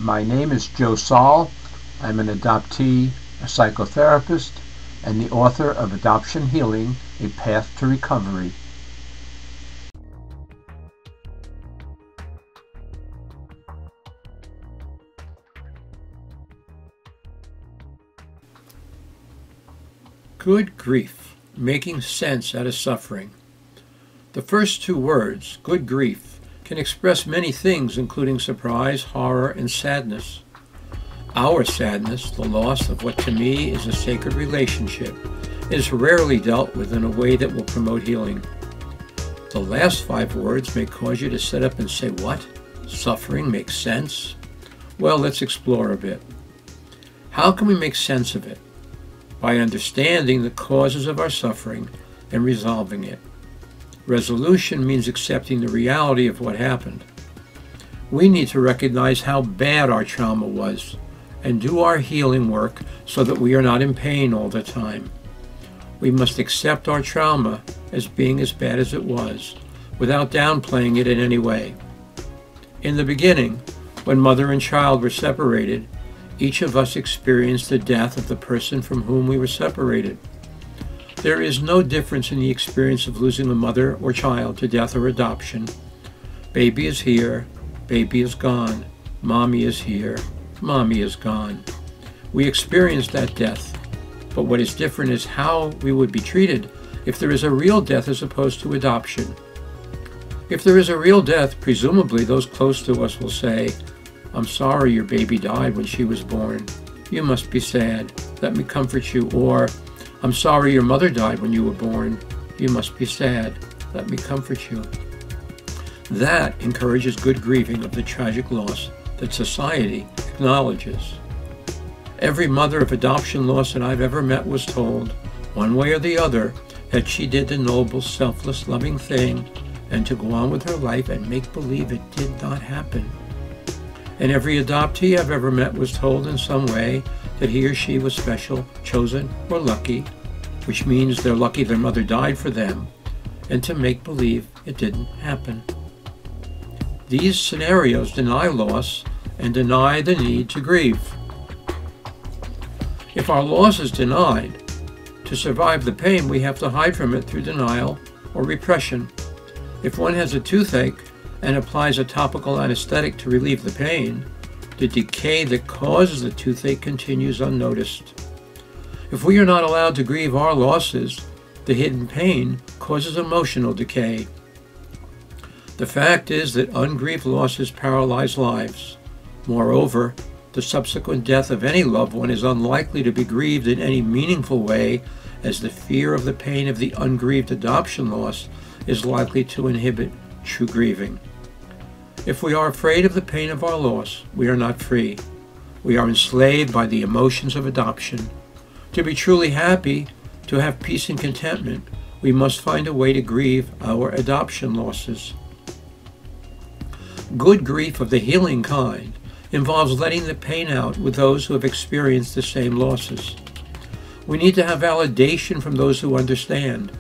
My name is Soll. I'm an adoptee, a psychotherapist, and the author of Adoption Healing, A Path to Recovery. Good grief, making sense out of suffering. The first two words, good grief, can express many things, including surprise, horror, and sadness. Our sadness, the loss of what to me is a sacred relationship, is rarely dealt with in a way that will promote healing. The last 5 words may cause you to sit up and say, what? Suffering makes sense? Well, let's explore a bit. How can we make sense of it? By understanding the causes of our suffering and resolving it. Resolution means accepting the reality of what happened. We need to recognize how bad our trauma was and do our healing work so that we are not in pain all the time. We must accept our trauma as being as bad as it was, without downplaying it in any way. In the beginning, when mother and child were separated, each of us experienced the death of the person from whom we were separated. There is no difference in the experience of losing a mother or child to death or adoption. Baby is here, baby is gone. Mommy is here, mommy is gone. We experienced that death, but what is different is how we would be treated if there is a real death as opposed to adoption. If there is a real death, presumably those close to us will say, I'm sorry your baby died when she was born. You must be sad. Let me comfort you. Or, I'm sorry your mother died when you were born. You must be sad. Let me comfort you. That encourages good grieving of the tragic loss that society acknowledges. Every mother of adoption loss that I've ever met was told, one way or the other, that she did the noble, selfless, loving thing and to go on with her life and make believe it did not happen. And every adoptee I've ever met was told in some way that he or she was special, chosen, or lucky, which means they're lucky their mother died for them, and to make believe it didn't happen. These scenarios deny loss and deny the need to grieve. If our loss is denied, to survive the pain we have to hide from it through denial or repression. If one has a toothache and applies a topical anesthetic to relieve the pain, the decay that causes the toothache continues unnoticed. If we are not allowed to grieve our losses, the hidden pain causes emotional decay. The fact is that ungrieved losses paralyze lives. Moreover, the subsequent death of any loved one is unlikely to be grieved in any meaningful way, as the fear of the pain of the ungrieved adoption loss is likely to inhibit true grieving. If we are afraid of the pain of our loss, we are not free. We are enslaved by the emotions of adoption. To be truly happy, to have peace and contentment, we must find a way to grieve our adoption losses. Good grief of the healing kind involves letting the pain out with those who have experienced the same losses. We need to have validation from those who understand.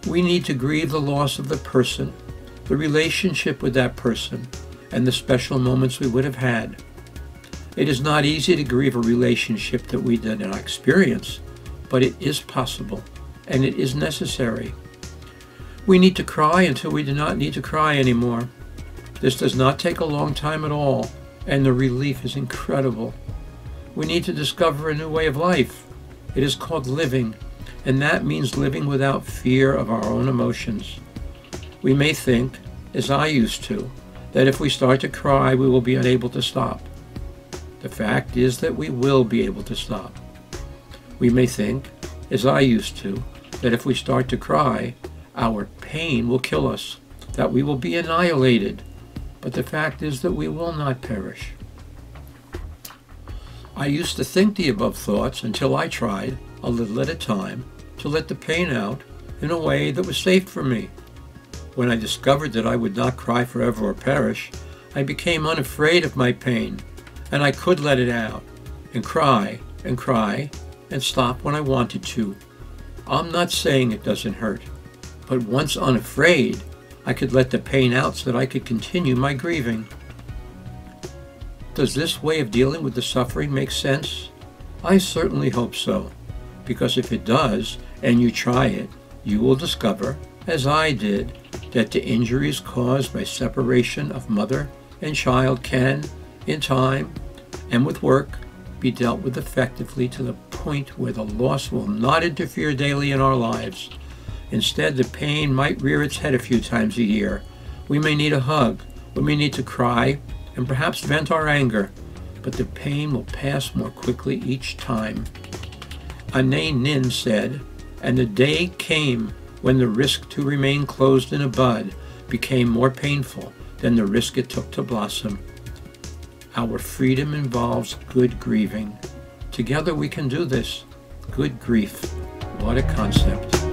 We need to grieve the loss of the person, the relationship with that person, and the special moments we would have had. It is not easy to grieve a relationship that we did not experience, but it is possible, and it is necessary. We need to cry until we do not need to cry anymore. This does not take a long time at all, and the relief is incredible. We need to discover a new way of life. It is called living, and that means living without fear of our own emotions. We may think, as I used to, that if we start to cry, we will be unable to stop. The fact is that we will be able to stop. We may think, as I used to, that if we start to cry, our pain will kill us, that we will be annihilated. But the fact is that we will not perish. I used to think the above thoughts until I tried, a little at a time, to let the pain out in a way that was safe for me. When I discovered that I would not cry forever or perish, I became unafraid of my pain, and I could let it out, and cry, and stop when I wanted to. I'm not saying it doesn't hurt, but once unafraid, I could let the pain out so that I could continue my grieving. Does this way of dealing with the suffering make sense? I certainly hope so, because if it does, and you try it, you will discover, as I did, that the injuries caused by separation of mother and child can, in time and with work, be dealt with effectively to the point where the loss will not interfere daily in our lives. Instead, the pain might rear its head a few times a year. We may need a hug, we may need to cry, and perhaps vent our anger, but the pain will pass more quickly each time. Ane Nin said, and the day came when the risk to remain closed in a bud became more painful than the risk it took to blossom. Our freedom involves good grieving. Together we can do this. Good grief. What a concept.